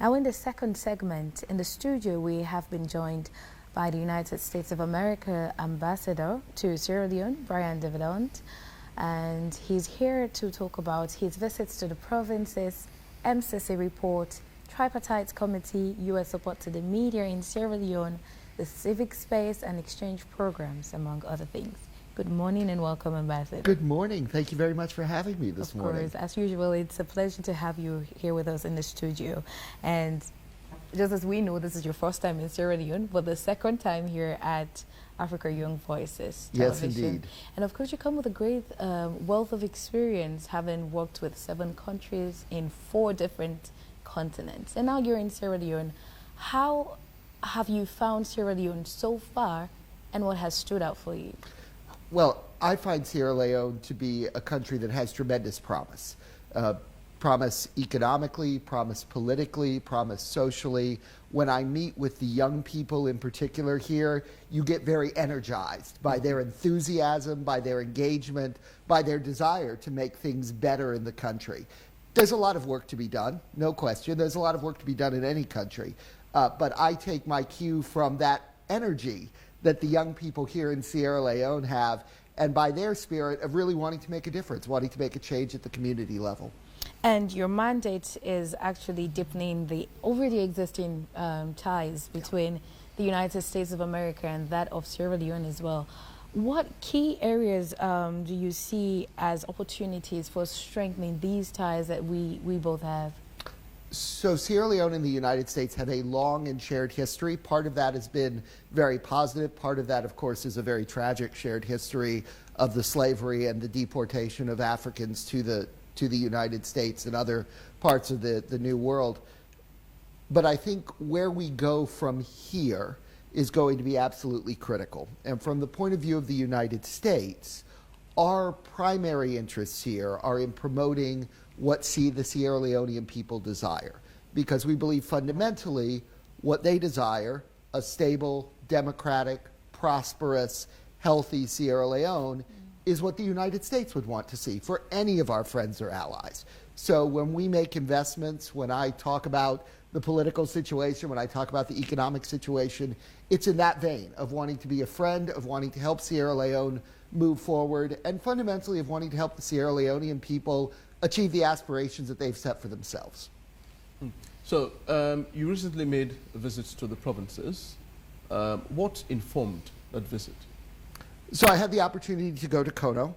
Now in the second segment, in the studio, we have been joined by the United States of America Ambassador to Sierra Leone, Bryan David Hunt, and he's here to talk about his visits to the provinces, MCC report, tripartite committee, U.S. support to the media in Sierra Leone, the civic space and exchange programs, among other things. Good morning and welcome, Ambassador. Good morning. Thank you very much for having me this morning. Of course, as usual, it's a pleasure to have you here with us in the studio. And just as we know, this is your first time in Sierra Leone, but the second time here at Africa Young Voices television. Yes, indeed. And of course, you come with a great wealth of experience, having worked with 7 countries in 4 different continents. And now you're in Sierra Leone. How have you found Sierra Leone so far, and what has stood out for you? Well, I find Sierra Leone to be a country that has tremendous promise. Promise economically, promise politically, promise socially. When I meet with the young people in particular here, you get very energized by their enthusiasm, by their engagement, by their desire to make things better in the country. There's a lot of work to be done, no question. There's a lot of work to be done in any country. But I take my cue from that energy that the young people here in Sierra Leone have, and by their spirit of really wanting to make a difference, wanting to make a change at the community level. And your mandate is actually deepening the already existing ties between the United States of America and that of Sierra Leone as well. What key areas do you see as opportunities for strengthening these ties that we both have? So Sierra Leone and the United States have a long and shared history. Part of that has been very positive. Part of that, of course, is a very tragic shared history of the slavery and the deportation of Africans to the United States and other parts of the New World. But I think where we go from here is going to be absolutely critical. And from the point of view of the United States, our primary interests here are in promoting what the Sierra Leonean people desire. Because we believe fundamentally what they desire, a stable, democratic, prosperous, healthy Sierra Leone, is what the United States would want to see for any of our friends or allies. So when we make investments, when I talk about the political situation, when I talk about the economic situation, it's in that vein of wanting to be a friend, of wanting to help Sierra Leone move forward, and fundamentally of wanting to help the Sierra Leonean people achieve the aspirations that they've set for themselves. So you recently made visits to the provinces. What informed that visit? So I had the opportunity to go to Kono.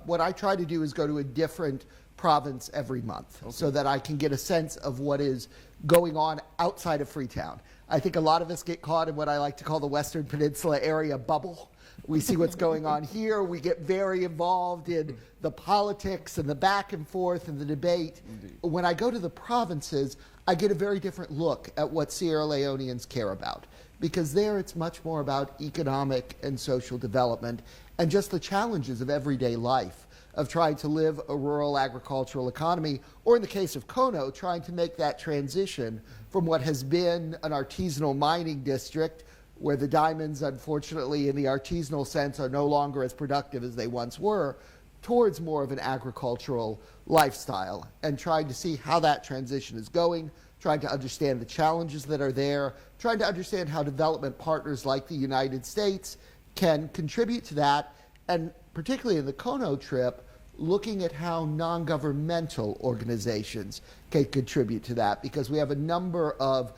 What I try to do is go to a different province every month, so that I can get a sense of what is going on outside of Freetown. I think a lot of us get caught in what I like to call the Western Peninsula area bubble. We see what's going on here. We get very involved in the politics and the back and forth and the debate. Indeed. When I go to the provinces, I get a very different look at what Sierra Leoneans care about. Because there it's much more about economic and social development and just the challenges of everyday life, of trying to live a rural agricultural economy, or in the case of Kono, trying to make that transition from what has been an artisanal mining district, where the diamonds, unfortunately, in the artisanal sense, are no longer as productive as they once were, towards more of an agricultural lifestyle, and trying to see how that transition is going, trying to understand the challenges that are there, trying to understand how development partners like the United States can contribute to that, and particularly in the Kono trip, looking at how non-governmental organizations can contribute to that, because we have a number of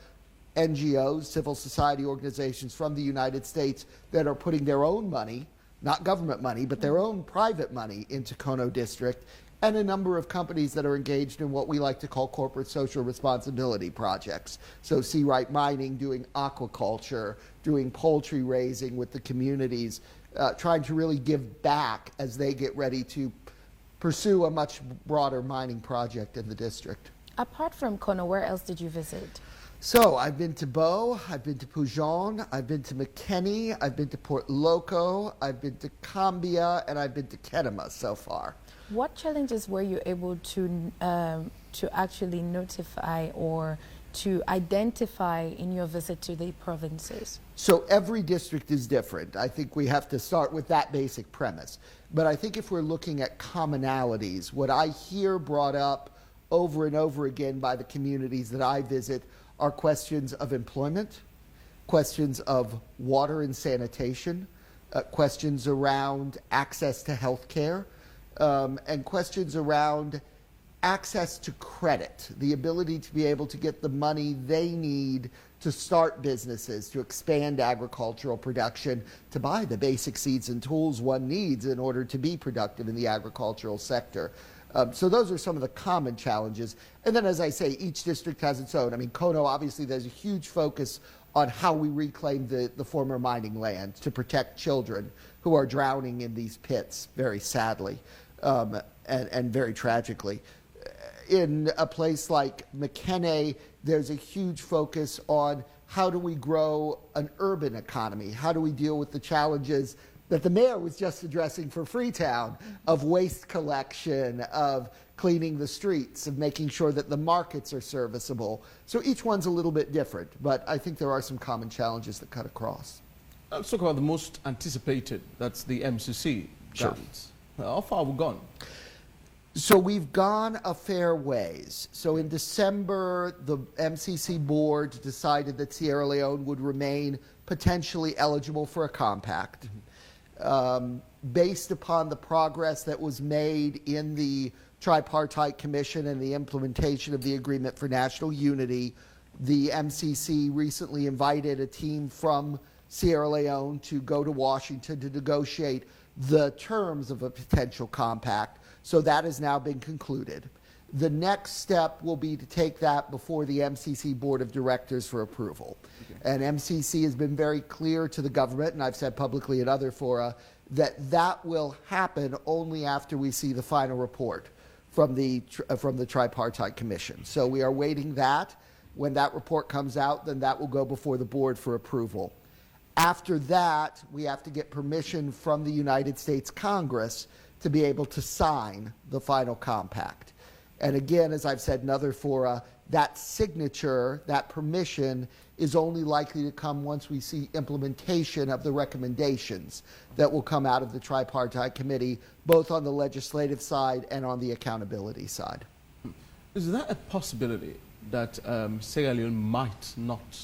NGOs, civil society organizations from the United States that are putting their own money, not government money, but their own private money into Kono District, and a number of companies that are engaged in what we like to call corporate social responsibility projects. So Sea Right Mining doing aquaculture, doing poultry raising with the communities, trying to really give back as they get ready to pursue a much broader mining project in the district. Apart from Kono, where else did you visit? So I've been to Bo, I've been to Pujon, I've been to McKinney, I've been to Port Loko, I've been to Cambia, and I've been to Kenema so far. What challenges were you able to actually notify or to identify in your visit to the provinces? So every district is different. I think we have to start with that basic premise. But I think if we're looking at commonalities, what I hear brought up over and over again by the communities that I visit are questions of employment, questions of water and sanitation, questions around access to health care, and questions around access to credit, the ability to be able to get the money they need to start businesses, to expand agricultural production, to buy the basic seeds and tools one needs in order to be productive in the agricultural sector. So those are some of the common challenges. And then, as I say, each district has its own. I mean, Kono, obviously, there's a huge focus on how we reclaim the former mining land to protect children who are drowning in these pits, very sadly, and very tragically. In a place like McKinney, there's a huge focus on how do we grow an urban economy? How do we deal with the challenges that the mayor was just addressing for Freetown, of waste collection, of cleaning the streets, of making sure that the markets are serviceable. So each one's a little bit different, but I think there are some common challenges that cut across. Let's talk about the most anticipated, that's the MCC grants. Sure. How far have we gone? So we've gone a fair ways. So in December, the MCC board decided that Sierra Leone would remain potentially eligible for a compact. Based upon the progress that was made in the Tripartite Commission and the implementation of the Agreement for National Unity, the MCC recently invited a team from Sierra Leone to go to Washington to negotiate the terms of a potential compact. So that has now been concluded. The next step will be to take that before the MCC Board of Directors for approval. Okay. And MCC has been very clear to the government, and I've said publicly at other fora, that that will happen only after we see the final report from the Tripartite Commission. So we are waiting that. When that report comes out, then that will go before the board for approval. After that, we have to get permission from the United States Congress to be able to sign the final compact. And again, as I've said in other fora, that signature, that permission, is only likely to come once we see implementation of the recommendations that will come out of the Tripartite Committee, both on the legislative side and on the accountability side. Is there a possibility that Sierra Leone might not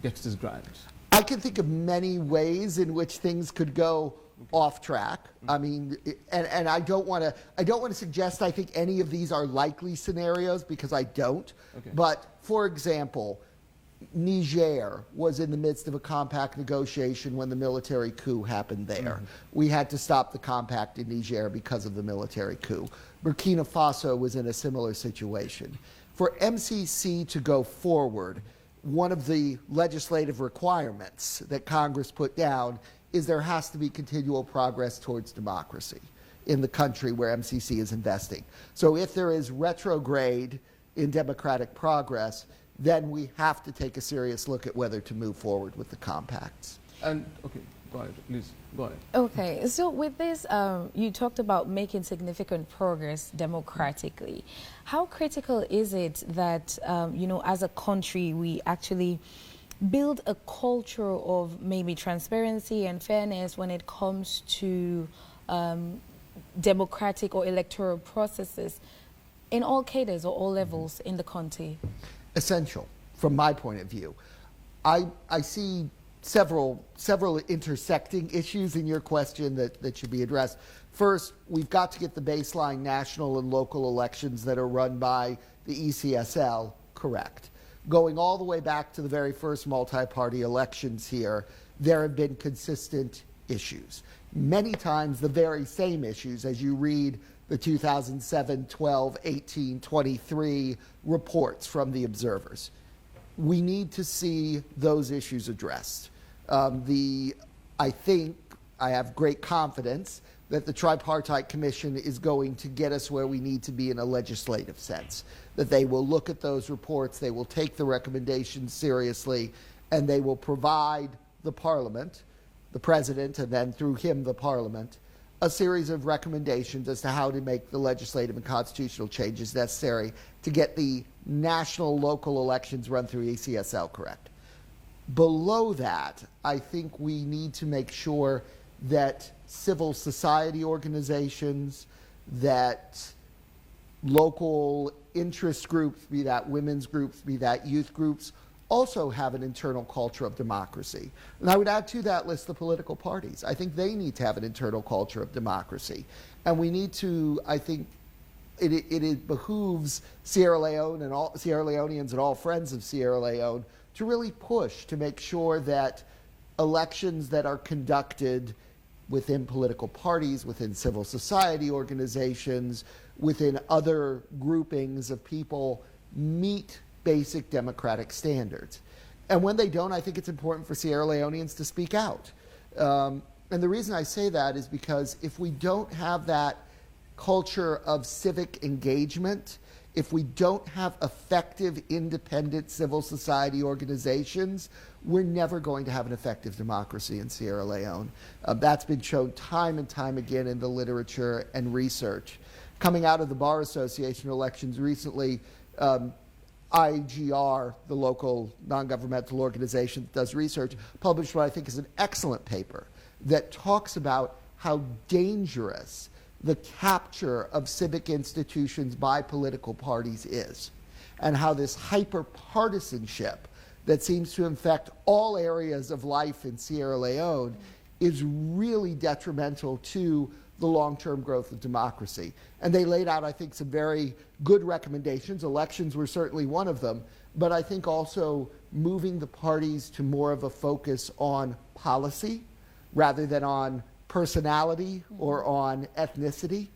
get this grant? I can think of many ways in which things could go off track. I mean, and I don't want to suggest I think any of these are likely scenarios, because I don't. Okay. But for example, Niger was in the midst of a compact negotiation when the military coup happened there. We had to stop the compact in Niger because of the military coup. Burkina Faso was in a similar situation. For MCC to go forward, one of the legislative requirements that Congress put down is there has to be continual progress towards democracy in the country where MCC is investing. So if there is retrograde in democratic progress, then we have to take a serious look at whether to move forward with the compacts. And, okay, go ahead, please, go ahead. Okay, so with this, you talked about making significant progress democratically. How critical is it that, you know, as a country, we actually build a culture of maybe transparency and fairness when it comes to democratic or electoral processes in all cadres or all levels in the country? Essential, from my point of view. I see several intersecting issues in your question that should be addressed. First, we've got to get the baseline national and local elections that are run by the ECSL correct. Going all the way back to the very first multi-party elections here, there have been consistent issues. Many times the very same issues as you read the 2007, 12, 18, 23 reports from the observers. We need to see those issues addressed. I think, I have great confidence that the Tripartite Commission is going to get us where we need to be in a legislative sense, that they will look at those reports, they will take the recommendations seriously, and they will provide the Parliament, the President, and then through him the Parliament, a series of recommendations as to how to make the legislative and constitutional changes necessary to get the national local elections run through ECSL correct. Below that, I think we need to make sure that civil society organizations, that local interest groups, be that women's groups, be that youth groups, also have an internal culture of democracy. And I would add to that list the political parties. I think they need to have an internal culture of democracy. And we need to, I think, it behooves Sierra Leone and all Sierra Leoneans and all friends of Sierra Leone to really push to make sure that elections that are conducted within political parties, within civil society organizations, within other groupings of people meet basic democratic standards. And when they don't, I think it's important for Sierra Leoneans to speak out. And the reason I say that is because if we don't have that culture of civic engagement, if we don't have effective independent civil society organizations, we're never going to have an effective democracy in Sierra Leone. That's been shown time and time again in the literature and research. Coming out of the Bar Association elections recently, IGR, the local non-governmental organization that does research, published what I think is an excellent paper that talks about how dangerous the capture of civic institutions by political parties is, and how this hyper-partisanship that seems to infect all areas of life in Sierra Leone is really detrimental to the long-term growth of democracy. And they laid out, I think, some very good recommendations. Elections were certainly one of them, but I think also moving the parties to more of a focus on policy rather than on personality or on ethnicity.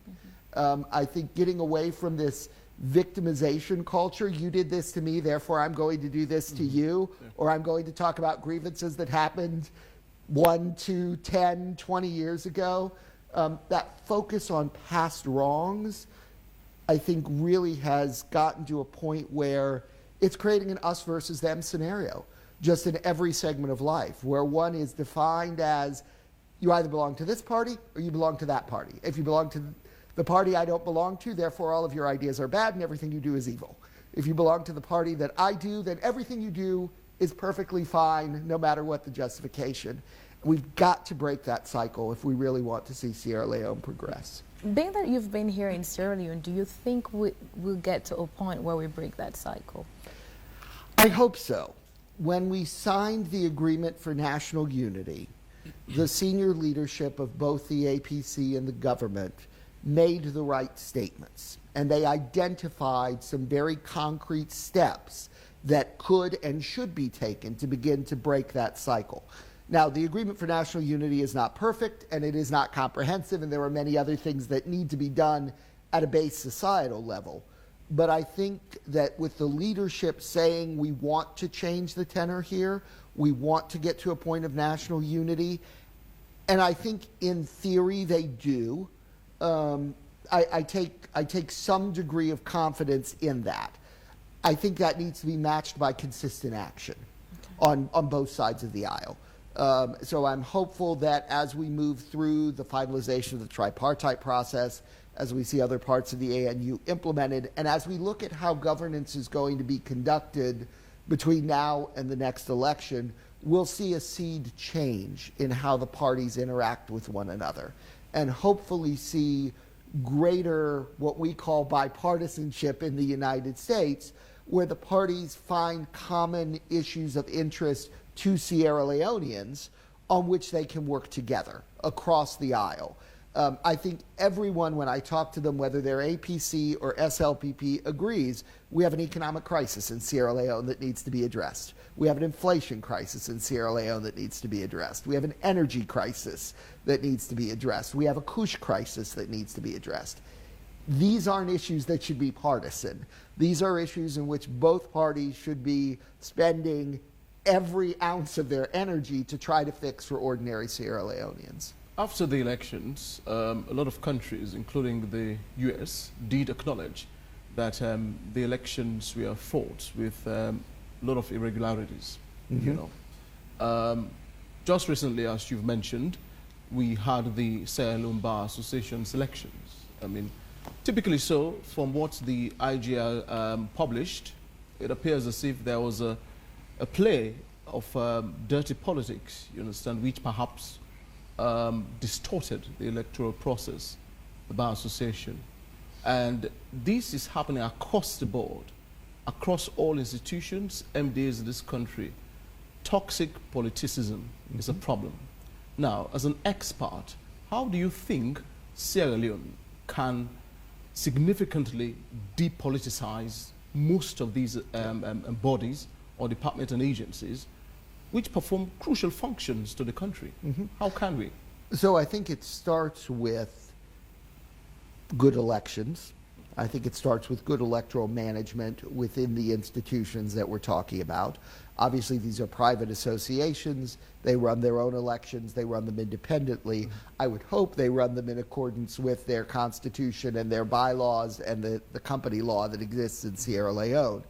I think getting away from this victimization culture, you did this to me, therefore I'm going to do this to you, or I'm going to talk about grievances that happened 1, 2, 10, 20 years ago. That focus on past wrongs, I think, really has gotten to a point where it's creating an us versus them scenario, just in every segment of life, where one is defined as you either belong to this party or you belong to that party. If you belong to the party I don't belong to, therefore all of your ideas are bad and everything you do is evil. If you belong to the party that I do, then everything you do is perfectly fine, no matter what the justification. We've got to break that cycle if we really want to see Sierra Leone progress. Being that you've been here in Sierra Leone, do you think we'll get to a point where we break that cycle? I hope so. When we signed the Agreement for National Unity, the senior leadership of both the APC and the government made the right statements, and they identified some very concrete steps that could and should be taken to begin to break that cycle. Now, the Agreement for National Unity is not perfect, and it is not comprehensive, and there are many other things that need to be done at a base societal level. But I think that with the leadership saying we want to change the tenor here, we want to get to a point of national unity, and I think in theory they do. I take some degree of confidence in that. I think that needs to be matched by consistent action on both sides of the aisle. So I'm hopeful that as we move through the finalization of the tripartite process, as we see other parts of the ANU implemented, and as we look at how governance is going to be conducted between now and the next election, we'll see a seed change in how the parties interact with one another, and hopefully see greater, what we call bipartisanship in the United States, where the parties find common issues of interest to Sierra Leoneans on which they can work together across the aisle. I think everyone, when I talk to them, whether they're APC or SLPP, agrees we have an economic crisis in Sierra Leone that needs to be addressed. We have an inflation crisis in Sierra Leone that needs to be addressed. We have an energy crisis that needs to be addressed. We have a Kush crisis that needs to be addressed. These aren't issues that should be partisan. These are issues in which both parties should be spending every ounce of their energy to try to fix for ordinary Sierra Leoneans. After the elections, a lot of countries, including the US, did acknowledge that the elections were fought with a lot of irregularities. You know, just recently, as you've mentioned, we had the Sierra Leone Bar Association's elections. I mean, typically so, from what the IGR published, it appears as if there was a play of dirty politics, you understand, which perhaps distorted the electoral process, the Bar Association. And this is happening across the board, across all institutions, MDAs in this country. Toxic politicism is a problem. Now, as an expert, how do you think Sierra Leone can significantly depoliticize most of these bodies or departments and agencies which perform crucial functions to the country? How can we? So I think it starts with good elections. I think it starts with good electoral management within the institutions that we're talking about. Obviously, these are private associations. They run their own elections. They run them independently. I would hope they run them in accordance with their constitution and their bylaws and the company law that exists in Sierra Leone.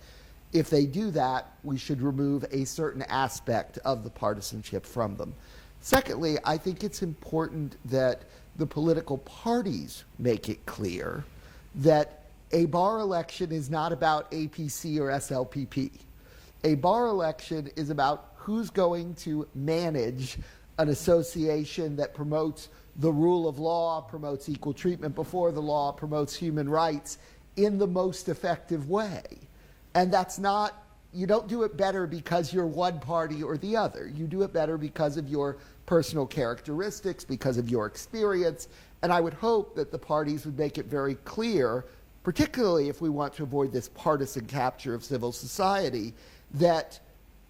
If they do that, we should remove a certain aspect of the partisanship from them. Secondly, I think it's important that the political parties make it clear that a bar election is not about APC or SLPP. A bar election is about who's going to manage an association that promotes the rule of law, promotes equal treatment before the law, promotes human rights in the most effective way. And that's not, you don't do it better because you're one party or the other. You do it better because of your personal characteristics, because of your experience. And I would hope that the parties would make it very clear, particularly if we want to avoid this partisan capture of civil society, that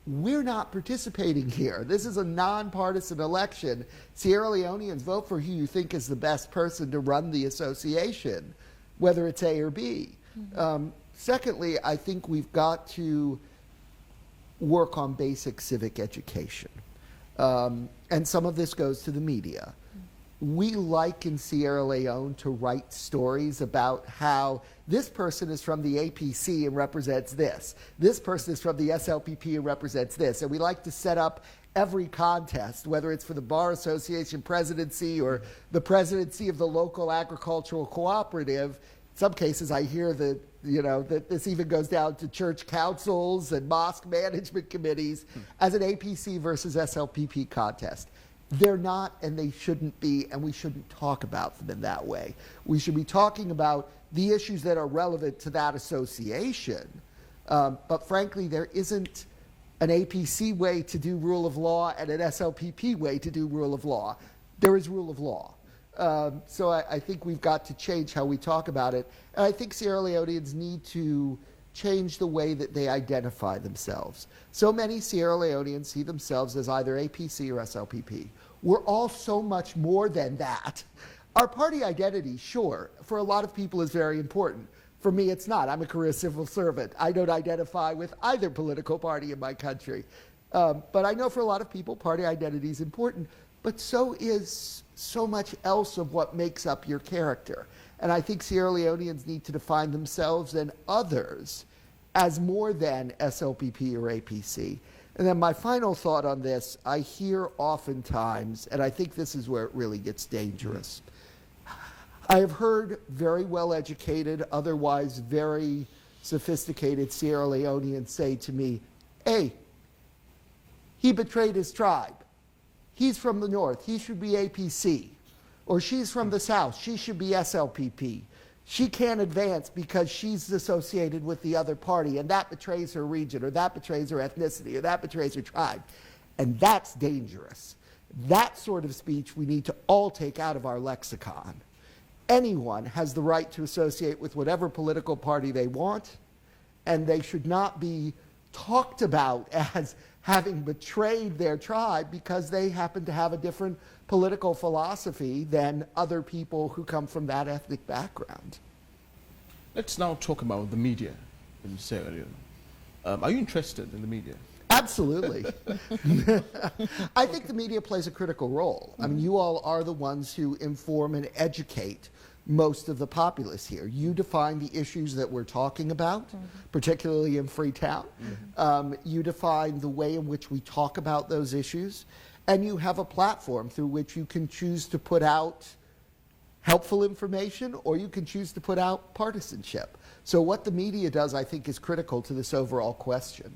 we're not participating here. This is a nonpartisan election. Sierra Leoneans vote for who you think is the best person to run the association, whether it's A or B. Secondly, I think we've got to work on basic civic education. And some of this goes to the media. We like in Sierra Leone to write stories about how this person is from the APC and represents this. This person is from the SLPP and represents this. And we like to set up every contest, whether it's for the Bar Association presidency or the presidency of the local agricultural cooperative. In some cases, I hear that, that this even goes down to church councils and mosque management committees as an APC versus SLPP contest. They're not, and they shouldn't be, and we shouldn't talk about them in that way. We should be talking about the issues that are relevant to that association. But frankly, there isn't an APC way to do rule of law and an SLPP way to do rule of law. There is rule of law. So I think we've got to change how we talk about it. And I think Sierra Leoneans need to change the way that they identify themselves. So many Sierra Leoneans see themselves as either APC or SLPP. We're all so much more than that. Our party identity, sure, for a lot of people is very important. For me, it's not. I'm a career civil servant. I don't identify with either political party in my country. But I know for a lot of people, party identity is important, but so is so much else of what makes up your character. And I think Sierra Leoneans need to define themselves and others as more than SLPP or APC. And then my final thought on this, I hear oftentimes, and I think this is where it really gets dangerous. I have heard very well-educated, otherwise very sophisticated Sierra Leoneans say to me, hey, he betrayed his tribe. He's from the north, he should be APC. Or she's from the south, she should be SLPP. She can't advance because she's associated with the other party, and that betrays her region, or that betrays her ethnicity, or that betrays her tribe. And that's dangerous. That sort of speech we need to all take out of our lexicon. Anyone has the right to associate with whatever political party they want, and they should not be talked about as having betrayed their tribe because they happen to have a different political philosophy than other people who come from that ethnic background. Let's now talk about the media in Sierra Leone. Are you interested in the media? Absolutely. I think the media plays a critical role. I mean, you all are the ones who inform and educate most of the populace here. You define the issues that we're talking about, particularly in Freetown. You define the way in which we talk about those issues, and you have a platform through which you can choose to put out helpful information, or you can choose to put out partisanship. So what the media does, I think, is critical to this overall question.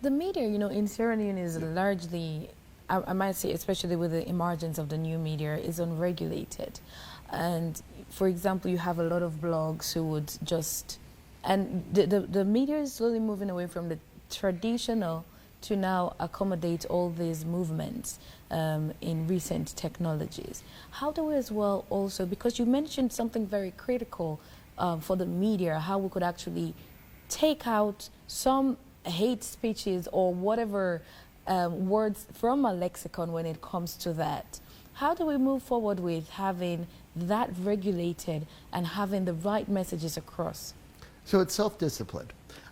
The media, in Sierra Leone is largely, I might say, especially with the emergence of the new media, is unregulated. And for example, you have a lot of blogs who would just, and the media is slowly moving away from the traditional to now accommodate all these movements in recent technologies. How do we as well also, because you mentioned something very critical for the media, how we could actually take out some hate speeches or whatever words from a lexicon when it comes to that. How do we move forward with having that regulated and having the right messages across? So it's self-discipline.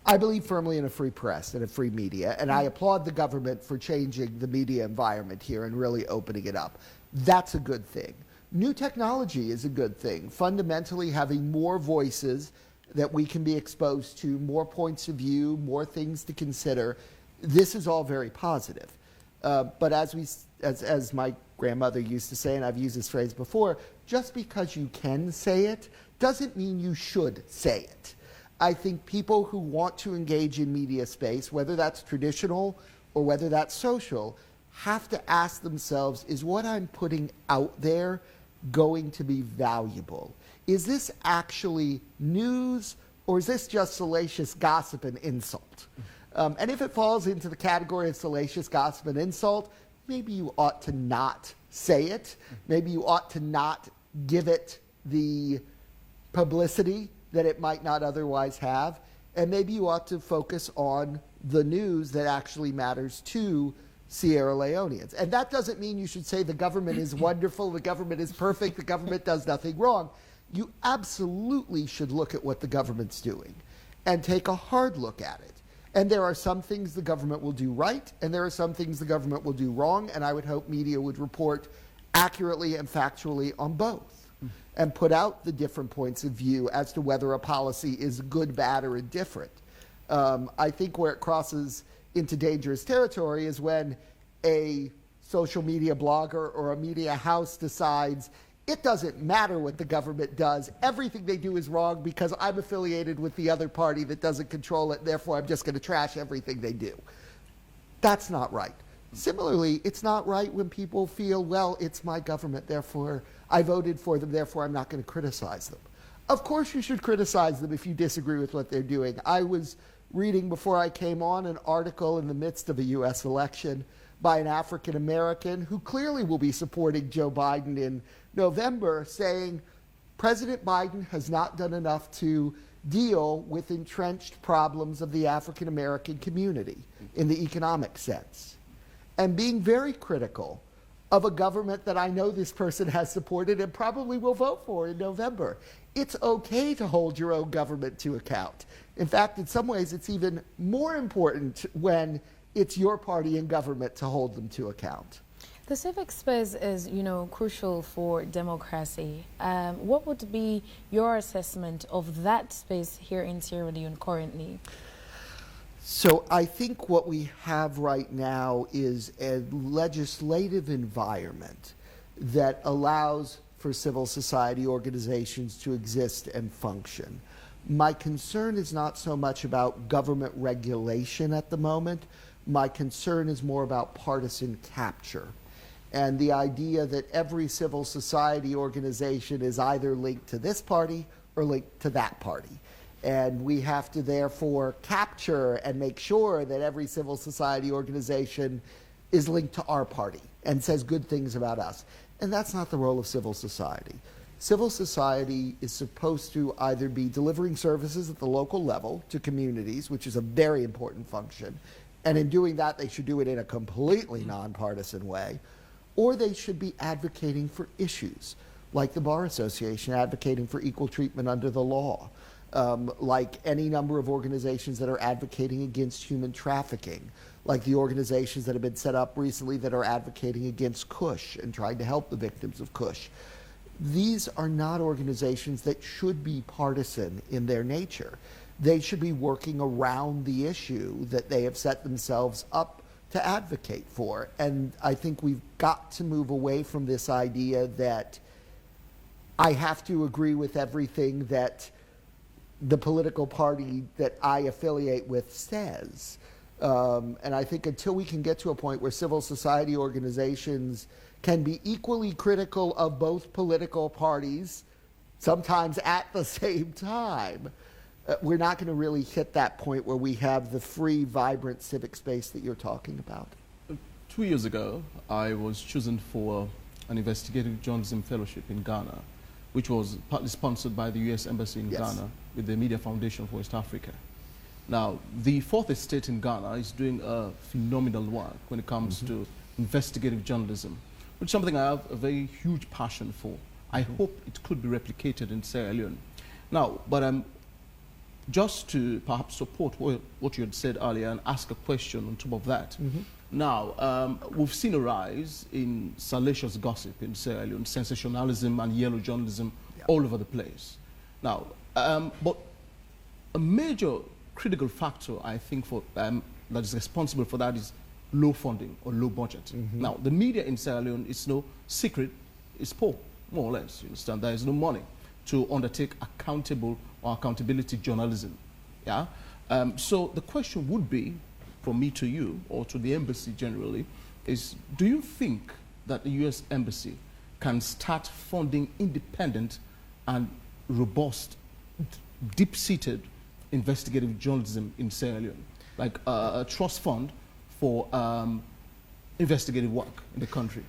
I believe firmly in a free press and a free media, and I applaud the government for changing the media environment here and really opening it up. That's a good thing. New technology is a good thing. Fundamentally, having more voices that we can be exposed to, more points of view, more things to consider, this is all very positive. But as my grandmother used to say, and I've used this phrase before, just because you can say it doesn't mean you should say it. I think people who want to engage in media space, whether that's traditional or whether that's social, have to ask themselves, is what I'm putting out there going to be valuable? Is this actually news, or is this just salacious gossip and insult? And if it falls into the category of salacious gossip and insult, maybe you ought to not say it. Maybe you ought to not give it the publicity that it might not otherwise have. And maybe you ought to focus on the news that actually matters to Sierra Leoneans. And that doesn't mean you should say the government is wonderful, the government is perfect, the government does nothing wrong. You absolutely should look at what the government's doing and take a hard look at it. And there are some things the government will do right, and there are some things the government will do wrong, and I would hope media would report accurately and factually on both and put out the different points of view as to whether a policy is good, bad, or indifferent. I think where it crosses into dangerous territory is when a social media blogger or a media house decides it doesn't matter what the government does, everything they do is wrong because I'm affiliated with the other party that doesn't control it, therefore I'm just going to trash everything they do. That's not right. Similarly, it's not right when people feel, well, it's my government, therefore I voted for them, therefore I'm not going to criticize them. Of course you should criticize them if you disagree with what they're doing. I was reading before I came on an article in the midst of a U.S. election by an African American who clearly will be supporting Joe Biden in November, saying President Biden has not done enough to deal with entrenched problems of the African American community in the economic sense, and being very critical of a government that I know this person has supported and probably will vote for in November. It's okay to hold your own government to account. In fact, in some ways, it's even more important when it's your party in government to hold them to account. The civic space is, crucial for democracy. What would be your assessment of that space here in Sierra Leone currently? So I think what we have right now is a legislative environment that allows for civil society organizations to exist and function. My concern is not so much about government regulation at the moment. My concern is more about partisan capture and the idea that every civil society organization is either linked to this party or linked to that party. And we have to therefore capture and make sure that every civil society organization is linked to our party and says good things about us. And that's not the role of civil society. Civil society is supposed to either be delivering services at the local level to communities, which is a very important function, and in doing that they should do it in a completely nonpartisan way, or they should be advocating for issues, like the Bar Association advocating for equal treatment under the law, like any number of organizations that are advocating against human trafficking, like the organizations that have been set up recently that are advocating against Kush and trying to help the victims of Kush. These are not organizations that should be partisan in their nature. They should be working around the issue that they have set themselves up to advocate for. And I think we've got to move away from this idea that I have to agree with everything that the political party that I affiliate with says. And I think until we can get to a point where civil society organizations can be equally critical of both political parties, sometimes at the same time, we're not going to really hit that point where we have the free, vibrant civic space that you're talking about. 2 years ago, I was chosen for an investigative journalism fellowship in Ghana, which was partly sponsored by the U.S. Embassy in Ghana with the Media Foundation for West Africa. Now, the Fourth Estate in Ghana is doing a phenomenal work when it comes to investigative journalism, which is something I have a very huge passion for. I hope it could be replicated in Sierra Leone. Now, but just to perhaps support what you had said earlier and ask a question on top of that. Now, we've seen a rise in salacious gossip in Sierra Leone, sensationalism and yellow journalism all over the place. Now, but a major critical factor, I think, for that is responsible for that is low funding or low budget. Now, the media in Sierra Leone is no secret, it's poor, more or less. You understand? There is no money to undertake accountable or accountability journalism. Yeah. So the question would be, from me to you, or to the embassy generally, is do you think that the U.S. Embassy can start funding independent and robust, deep-seated investigative journalism in Sierra Leone, like a trust fund for investigative work in the country?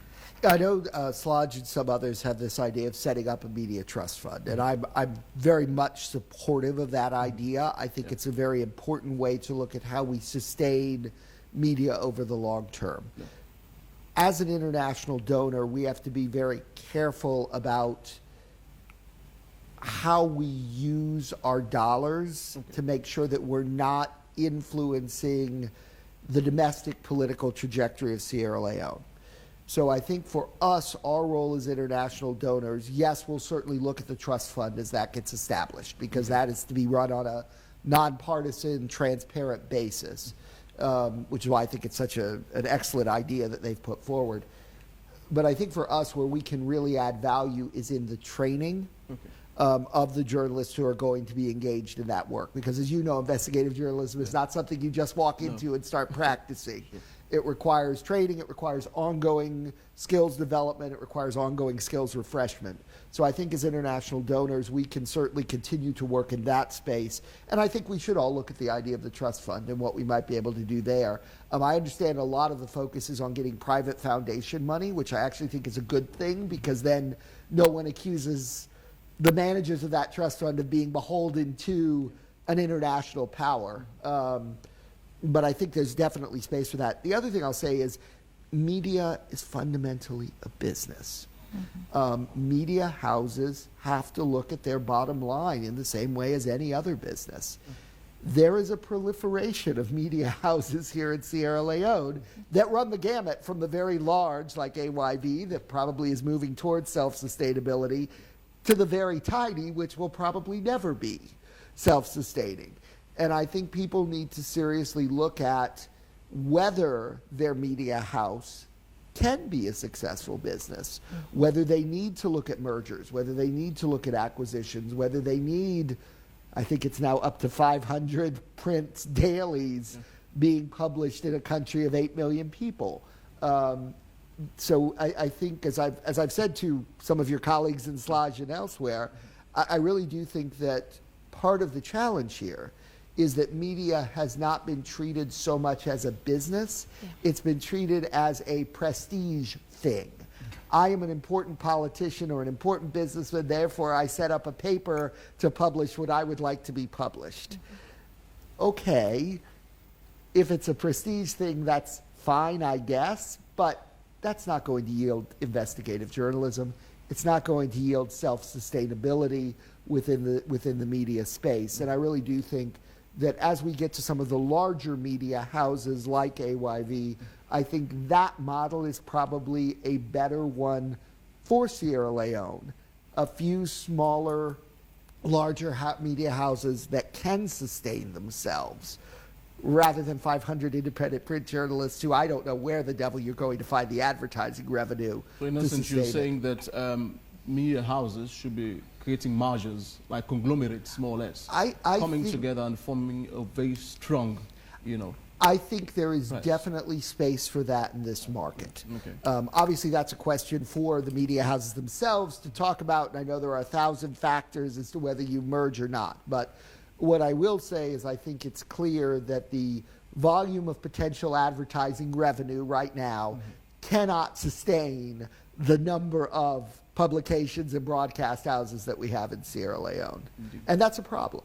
I know Slodge and some others have this idea of setting up a media trust fund, and I'm very much supportive of that idea. I think it's a very important way to look at how we sustain media over the long term. As an international donor, we have to be very careful about how we use our dollars to make sure that we're not influencing the domestic political trajectory of Sierra Leone. So I think for us, our role as international donors, yes, we'll certainly look at the trust fund as that gets established, because that is to be run on a nonpartisan, transparent basis, which is why I think it's such an excellent idea that they've put forward. But I think for us, where we can really add value is in the training of the journalists who are going to be engaged in that work. Because as you know, investigative journalism is not something you just walk into and start practicing. It requires training, it requires ongoing skills development, it requires ongoing skills refreshment. So I think as international donors, we can certainly continue to work in that space. And I think we should all look at the idea of the trust fund and what we might be able to do there. I understand a lot of the focus is on getting private foundation money, which I actually think is a good thing, because then no one accuses the managers of that trust fund of being beholden to an international power. But I think there's definitely space for that. The other thing I'll say is media is fundamentally a business. Media houses have to look at their bottom line in the same way as any other business. There is a proliferation of media houses here in Sierra Leone that run the gamut from the very large, like AYV, that probably is moving towards self-sustainability, to the very tiny, which will probably never be self-sustaining. And I think people need to seriously look at whether their media house can be a successful business, whether they need to look at mergers, whether they need to look at acquisitions, whether they need, I think it's now up to 500 print dailies being published in a country of 8 million people. So I think, as I've said to some of your colleagues in Slodge and elsewhere, I really do think that part of the challenge here is that media has not been treated so much as a business. It's been treated as a prestige thing. I am an important politician or an important businessman, therefore I set up a paper to publish what I would like to be published. Okay, if it's a prestige thing, that's fine, I guess, but that's not going to yield investigative journalism. It's not going to yield self-sustainability within the media space. And I really do think that as we get to some of the larger media houses like AYV, I think that model is probably a better one for Sierra Leone. A few smaller, larger media houses that can sustain themselves, rather than 500 independent print journalists who I don't know where the devil you're going to find the advertising revenue. So in essence, you're saying that media houses should be creating mergers, like conglomerates, more or less, coming together and forming a very strong, I think there is Right. definitely space for that in this market. Okay. Obviously, that's a question for the media houses themselves to talk about, and I know there are 1,000 factors as to whether you merge or not. But what I will say is I think it's clear that the volume of potential advertising revenue right now cannot sustain the number of publications and broadcast houses that we have in Sierra Leone. Indeed. And that's a problem.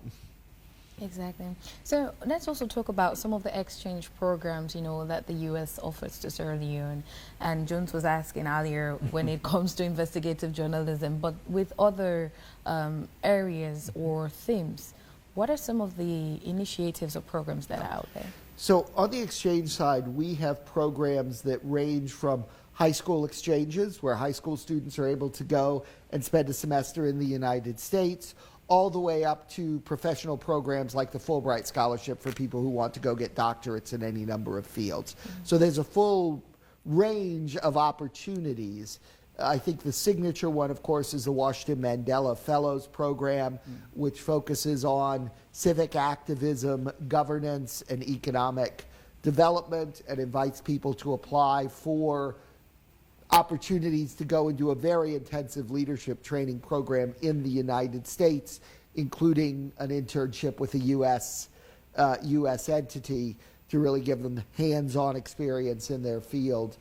Exactly. So let's also talk about some of the exchange programs, that the U.S. offers to Sierra Leone. And Jones was asking earlier when it comes to investigative journalism, but with other areas or themes, what are some of the initiatives or programs that are out there? So on the exchange side, we have programs that range from high school exchanges, where high school students are able to go and spend a semester in the United States, all the way up to professional programs like the Fulbright Scholarship for people who want to go get doctorates in any number of fields. So there's a full range of opportunities. I think the signature one, of course, is the Washington Mandela Fellows Program, which focuses on civic activism, governance, and economic development, and invites people to apply for opportunities to go and do a very intensive leadership training program in the United States, including an internship with a U.S. entity to really give them hands-on experience in their field.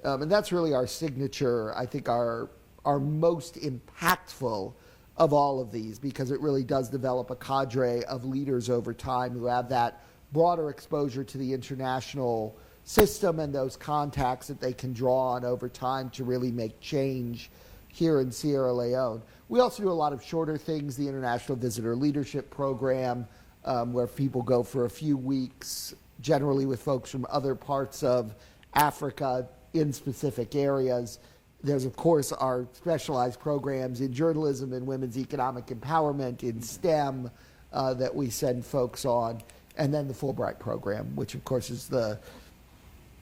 And that's really our signature, I think our most impactful of all of these, because it really does develop a cadre of leaders over time who have that broader exposure to the international system and those contacts that they can draw on over time to really make change here in Sierra Leone. We also do a lot of shorter things, the International Visitor Leadership Program, where people go for a few weeks, generally with folks from other parts of Africa in specific areas. There's, of course, our specialized programs in journalism and women's economic empowerment, in STEM, that we send folks on, and then the Fulbright program, which, of course, is the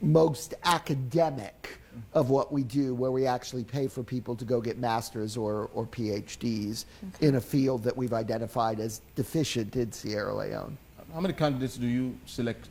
most academic of what we do, where we actually pay for people to go get masters or PhDs in a field that we've identified as deficient in Sierra Leone. How many candidates do you select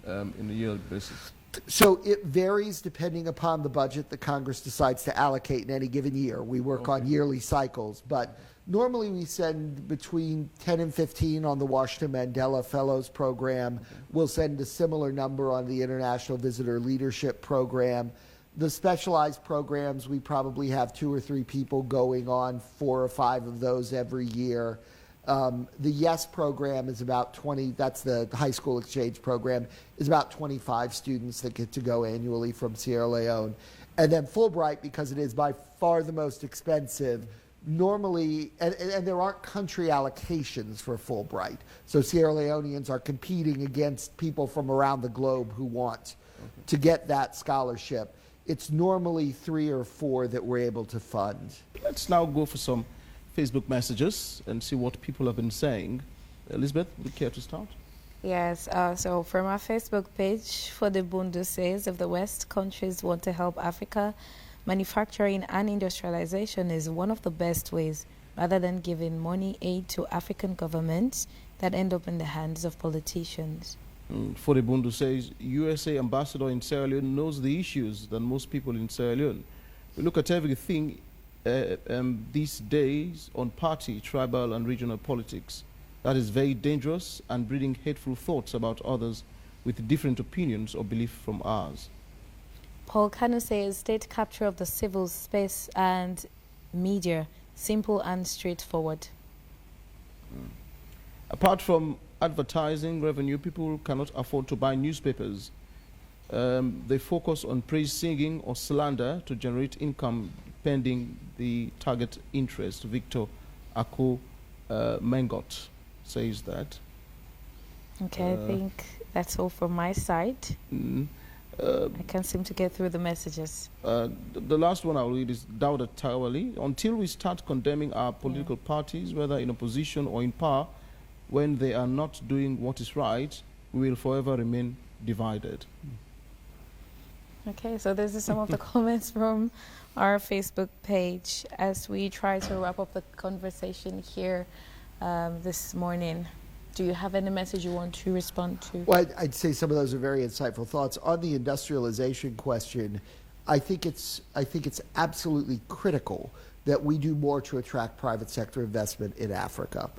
in a yearly basis? So it varies depending upon the budget that Congress decides to allocate in any given year. We work on yearly cycles, but normally we send between 10 and 15 on the Washington Mandela Fellows Program. We'll send a similar number on the International Visitor Leadership Program. The specialized programs, we probably have 2 or 3 people going on 4 or 5 of those every year. The YES program is about 20, that's the high school exchange program, is about 25 students that get to go annually from Sierra Leone. And then Fulbright, because it is by far the most expensive, normally, and there aren't country allocations for Fulbright. So Sierra Leoneans are competing against people from around the globe who want to get that scholarship. It's normally 3 or 4 that we're able to fund. Let's now go for some Facebook messages and see what people have been saying. Elizabeth, would you care to start? Yes, so from our Facebook page, For the Bundu says, if the West countries want to help Africa, manufacturing and industrialization is one of the best ways, rather than giving money aid to African governments that end up in the hands of politicians. For the Bundu says, USA ambassador in Sierra Leone knows the issues than most people in Sierra Leone. We look at everything these days on party, tribal and regional politics. That is very dangerous and breeding hateful thoughts about others with different opinions or belief from ours. Paul Kanu says, state capture of the civil space and media, simple and straightforward. Apart from advertising revenue, people cannot afford to buy newspapers. They focus on praise singing or slander to generate income pending the target interest. Victor Ako Mengot says that. Okay, I think that's all from my side. I can't seem to get through the messages. The last one I'll read is Dawda Tawali. Until we start condemning our political parties, whether in opposition or in power, when they are not doing what is right, we will forever remain divided. Okay, so this is some of the comments from our Facebook page as we try to wrap up the conversation here this morning. Do you have any message you want to respond to? Well, I'd say some of those are very insightful thoughts. On the industrialization question, I think it's absolutely critical that we do more to attract private sector investment in Africa.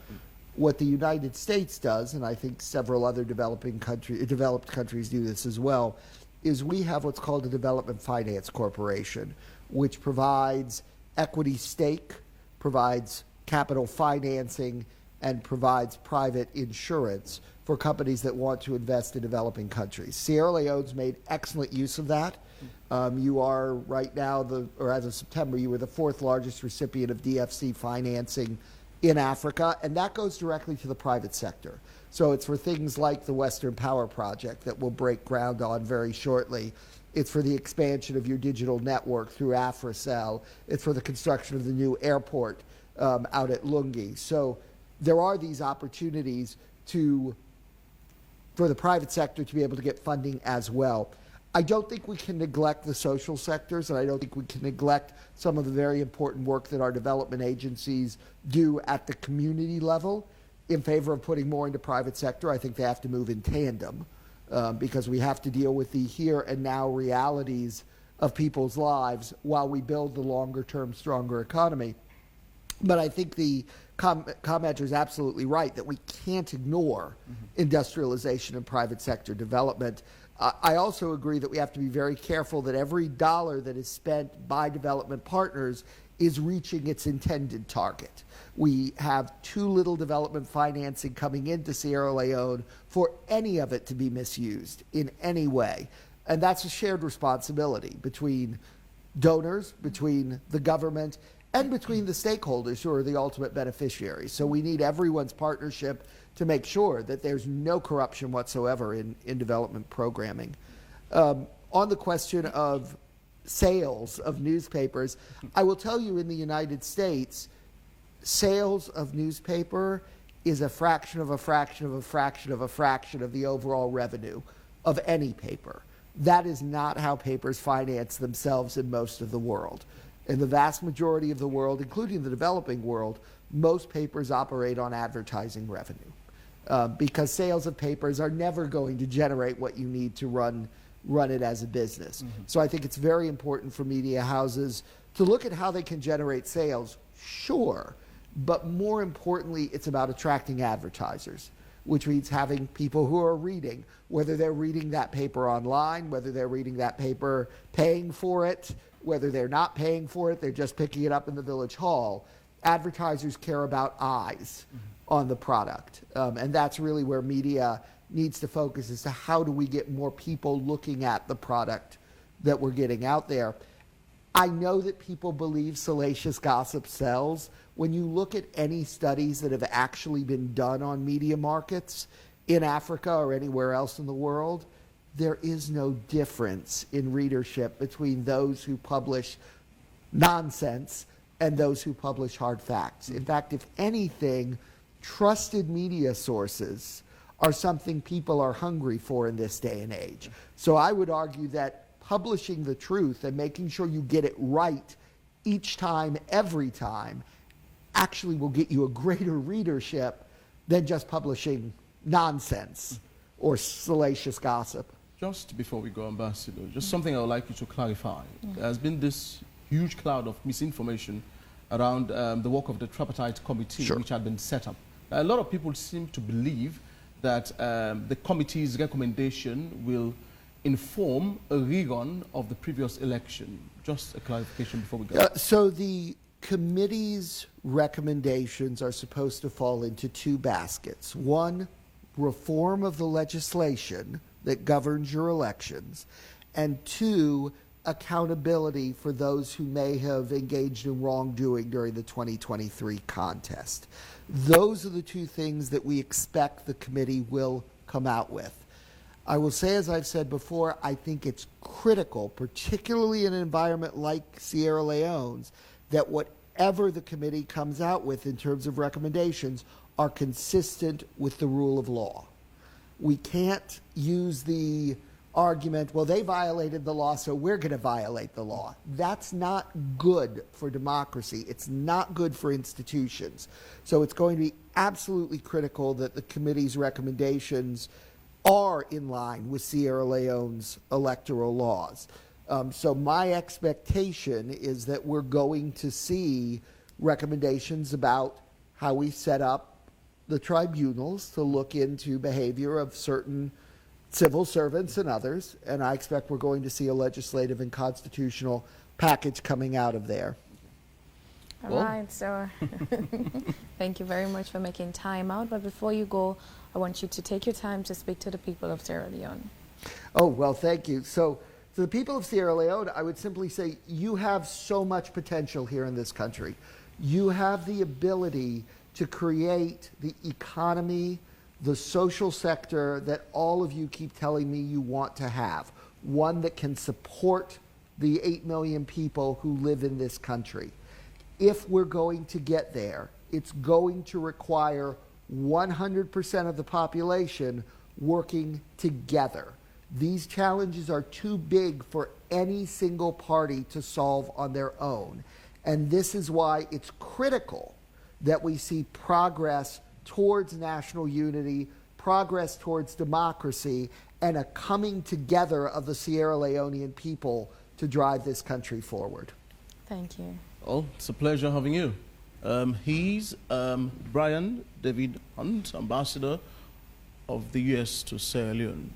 What the United States does, and I think several other developed countries do this as well, is we have what's called a Development Finance Corporation, which provides equity stake, provides capital financing, and provides private insurance for companies that want to invest in developing countries. Sierra Leone's made excellent use of that. You are right now, or as of September, you were the 4th largest recipient of DFC financing in Africa, and that goes directly to the private sector. So it's for things like the Western Power Project that we'll break ground on very shortly. It's for the expansion of your digital network through AfriCell. It's for the construction of the new airport out at Lungi. So there are these opportunities for the private sector to be able to get funding as well. I don't think we can neglect the social sectors, and I don't think we can neglect some of the very important work that our development agencies do at the community level in favor of putting more into private sector. I think they have to move in tandem because we have to deal with the here and now realities of people's lives while we build the longer-term, stronger economy. But I think the commenter is absolutely right that we can't ignore industrialization and private sector development. I also agree that we have to be very careful that every dollar that is spent by development partners is reaching its intended target. We have too little development financing coming into Sierra Leone for any of it to be misused in any way. And that's a shared responsibility between donors, between the government, and between the stakeholders who are the ultimate beneficiaries. So we need everyone's partnership to make sure that there's no corruption whatsoever in development programming. On the question of sales of newspapers, I will tell you in the United States, sales of newspaper is a fraction of a fraction of a fraction of a fraction of the overall revenue of any paper. That is not how papers finance themselves in most of the world. In the vast majority of the world, including the developing world, most papers operate on advertising revenue because sales of papers are never going to generate what you need to run it as a business. So I think it's very important for media houses to look at how they can generate sales, sure, but more importantly, it's about attracting advertisers, which means having people who are reading, whether they're reading that paper online, whether they're reading that paper paying for it, whether they're not paying for it, they're just picking it up in the village hall. Advertisers care about eyes on the product. And that's really where media needs to focus as to how do we get more people looking at the product that we're getting out there. I know that people believe salacious gossip sells. When you look at any studies that have actually been done on media markets in Africa or anywhere else in the world, there is no difference in readership between those who publish nonsense and those who publish hard facts. In fact, if anything, trusted media sources are something people are hungry for in this day and age. So I would argue that publishing the truth and making sure you get it right each time, every time, actually will get you a greater readership than just publishing nonsense or salacious gossip. Just before we go, Ambassador, just something I would like you to clarify. There has been this huge cloud of misinformation around the work of the tripartite committee, which had been set up. A lot of people seem to believe that the committee's recommendation will inform a rerun of the previous election. Just a clarification before we go. So the committee's recommendations are supposed to fall into two baskets. One, reform of the legislation that governs your elections, and two, accountability for those who may have engaged in wrongdoing during the 2023 contest. Those are the two things that we expect the committee will come out with. I will say, as I've said before, I think it's critical, particularly in an environment like Sierra Leone's, that whatever the committee comes out with in terms of recommendations are consistent with the rule of law. We can't use the argument, well, they violated the law, so we're going to violate the law. That's not good for democracy. It's not good for institutions. So it's going to be absolutely critical that the committee's recommendations are in line with Sierra Leone's electoral laws. So my expectation is that we're going to see recommendations about how we set up the tribunals to look into behavior of certain civil servants and others, and I expect we're going to see a legislative and constitutional package coming out of there. All right, so thank you very much for making time out. But before you go, I want you to take your time to speak to the people of Sierra Leone. Oh, well, thank you. So to the people of Sierra Leone, I would simply say you have so much potential here in this country. You have the ability to create the economy, the social sector that all of you keep telling me you want to have, one that can support the 8 million people who live in this country. If we're going to get there, it's going to require 100% of the population working together. These challenges are too big for any single party to solve on their own. And this is why it's critical that we see progress towards national unity, progress towards democracy, and a coming together of the Sierra Leonean people to drive this country forward. Thank you. Well, it's a pleasure having you. He's Bryan David Hunt, Ambassador of the U.S. to Sierra Leone.